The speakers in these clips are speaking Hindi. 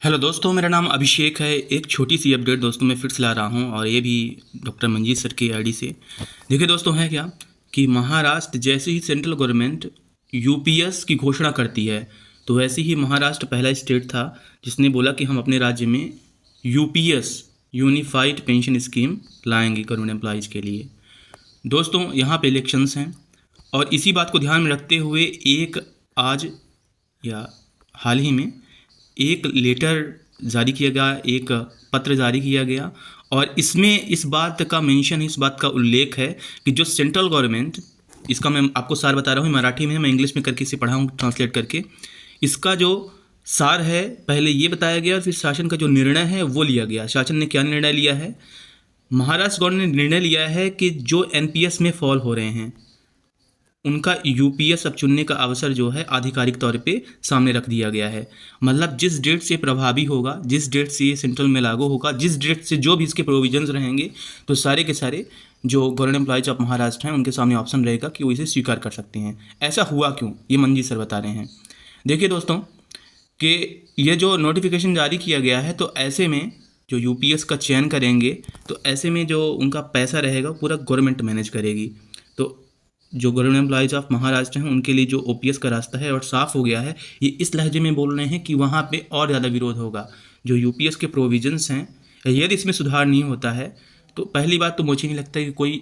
हेलो दोस्तों, मेरा नाम अभिषेक है। एक छोटी सी अपडेट दोस्तों मैं फिर से ला रहा हूँ और ये भी डॉक्टर मंजीत सर की आईडी से। देखिए दोस्तों, है क्या कि महाराष्ट्र जैसे ही सेंट्रल गवर्नमेंट यूपीएस की घोषणा करती है, तो वैसे ही महाराष्ट्र पहला स्टेट था जिसने बोला कि हम अपने राज्य में यूपीएस यूनिफाइड पेंशन स्कीम लाएंगे गवर्नमेंट एम्प्लॉयज़ के लिए। दोस्तों, यहाँ पे इलेक्शंस हैं और इसी बात को ध्यान में रखते हुए एक आज या हाल ही में एक लेटर जारी किया गया, एक पत्र जारी किया गया और इसमें इस बात का मेंशन, इस बात का उल्लेख है कि जो सेंट्रल गवर्नमेंट, इसका मैं आपको सार बता रहा हूँ, मराठी में है, मैं इंग्लिश में करके इसे पढ़ा हूँ ट्रांसलेट करके। इसका जो सार है पहले ये बताया गया और फिर शासन का जो निर्णय है वो लिया गया। शासन ने क्या निर्णय लिया है? महाराष्ट्र गवर्नमेंट ने निर्णय लिया है कि जो एनपीएस में फॉल हो रहे हैं उनका यूपीएस अब चुनने का अवसर जो है आधिकारिक तौर पे सामने रख दिया गया है। मतलब जिस डेट से प्रभावी होगा, जिस डेट से ये सेंट्रल में लागू होगा, जिस डेट से जो भी इसके प्रोविजंस रहेंगे, तो सारे के सारे जो गवर्नमेंट एम्प्लॉयज ऑफ महाराष्ट्र हैं उनके सामने ऑप्शन रहेगा कि वो इसे स्वीकार कर सकते हैं। ऐसा हुआ क्यों, ये मंजीत सर बता रहे हैं। देखिए दोस्तों कि ये जो नोटिफिकेशन जारी किया गया है, तो ऐसे में जो यूपीएस का चयन करेंगे तो ऐसे में जो उनका पैसा रहेगा पूरा गवर्नमेंट मैनेज करेगी। तो जो गवर्नमेंट एम्प्लॉयज़ ऑफ महाराष्ट्र हैं उनके लिए जो ओपीएस का रास्ता है और साफ़ हो गया है। ये इस लहजे में बोल रहे हैं कि वहाँ पे और ज़्यादा विरोध होगा। जो यूपीएस के प्रोविजंस हैं, यदि इसमें सुधार नहीं होता है तो पहली बात तो मुझे नहीं लगता कि कोई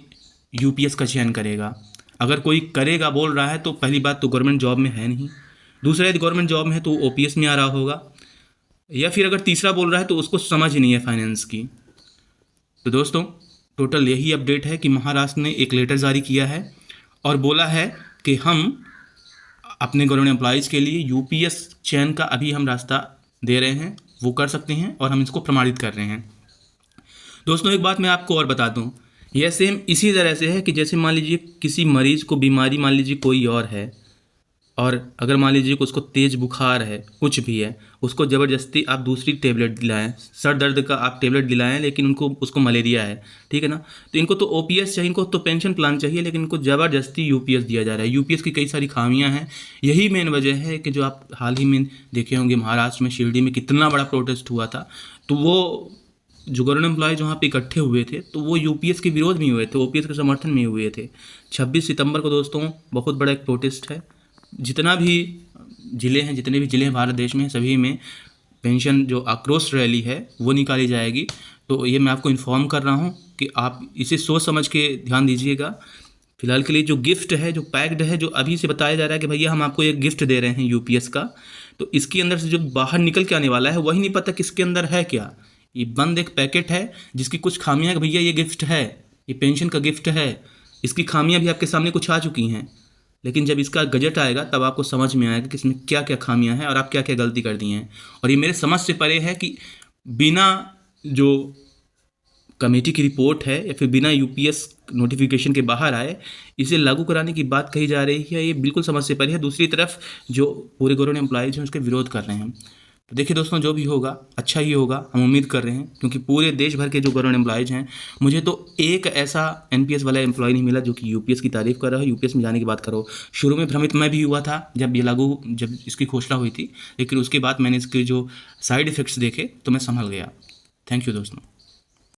यूपीएस का चयन करेगा। अगर कोई करेगा बोल रहा है तो पहली बात तो गवर्नमेंट जॉब में है नहीं, दूसरा यदि गवर्नमेंट जॉब में है तो ओपीएस में आ रहा होगा, या फिर अगर तीसरा बोल रहा है तो उसको समझ ही नहीं है फाइनेंस की। तो दोस्तों टोटल यही अपडेट है कि महाराष्ट्र ने एक लेटर जारी किया है और बोला है कि हम अपने गवर्नमेंट एम्प्लॉयज़ के लिए यूपीएस चयन का अभी हम रास्ता दे रहे हैं, वो कर सकते हैं और हम इसको प्रमाणित कर रहे हैं। दोस्तों एक बात मैं आपको और बता दूं, यह सेम इसी तरह से है कि जैसे मान लीजिए किसी मरीज़ को बीमारी, मान लीजिए कोई और है, और अगर मान लीजिए कि उसको तेज़ बुखार है, कुछ भी है, उसको ज़बरदस्ती आप दूसरी टेबलेट दिलाएं, सर दर्द का आप टेबलेट दिलाएं, लेकिन उसको मलेरिया है, ठीक है ना, तो इनको तो ओपीएस चाहिए, इनको तो पेंशन प्लान चाहिए, लेकिन इनको ज़बरदस्ती यूपीएस दिया जा रहा है। यूपीएस की कई सारी खामियां हैं। यही मेन वजह है कि जो आप हाल ही में देखे होंगे महाराष्ट्र में शिरडी में कितना बड़ा प्रोटेस्ट हुआ था। तो वो जो गवर्नमेंट एम्प्लॉयज़ वहाँ पे इकट्ठे हुए थे तो वो यूपीएस के विरोध में हुए थे, ओपीएस के समर्थन में हुए थे। 26 सितंबर को दोस्तों बहुत बड़ा एक प्रोटेस्ट है। जितना भी ज़िले हैं, जितने भी ज़िले हैं भारत देश में, सभी में पेंशन जो आक्रोश रैली है वो निकाली जाएगी। तो ये मैं आपको इन्फॉर्म कर रहा हूँ कि आप इसे सोच समझ के ध्यान दीजिएगा। फिलहाल के लिए जो गिफ्ट है, जो पैक्ड है, जो अभी से बताया जा रहा है कि भैया हम आपको एक गिफ्ट दे रहे हैं यूपीएस का, तो इसके अंदर से जो बाहर निकल के आने वाला है वही नहीं पता किसके अंदर है क्या। ये बंद एक पैकेट है जिसकी कुछ खामियां कि भैया ये गिफ्ट है, ये पेंशन का गिफ्ट है, इसकी खामियां भी आपके सामने कुछ आ चुकी हैं, लेकिन जब इसका गजट आएगा तब आपको समझ में आएगा कि इसमें क्या क्या खामियां हैं और आप क्या क्या गलती कर दी हैं। और ये मेरे समझ से परे है कि बिना जो कमेटी की रिपोर्ट है या फिर बिना यूपीएस नोटिफिकेशन के बाहर आए इसे लागू कराने की बात कही जा रही है, ये बिल्कुल समझ से परे है। दूसरी तरफ जो पूरे गवर्नमेंट एम्प्लॉयज़ हैं उसके विरोध कर रहे हैं। तो देखिए दोस्तों, जो भी होगा अच्छा ही होगा, हम उम्मीद कर रहे हैं, क्योंकि पूरे देश भर के जो गवर्नमेंट एम्प्लॉयज़ हैं, मुझे तो एक ऐसा एनपीएस वाला एम्प्लॉय नहीं मिला जो कि यूपीएस की तारीफ़ कर रहा है, यूपीएस में जाने की बात करो। शुरू में भ्रमित मैं भी हुआ था जब इसकी घोषणा हुई थी, लेकिन उसके बाद मैंने इसके जो साइड इफ़ेक्ट्स देखे तो मैं संभल गया। थैंक यू दोस्तों।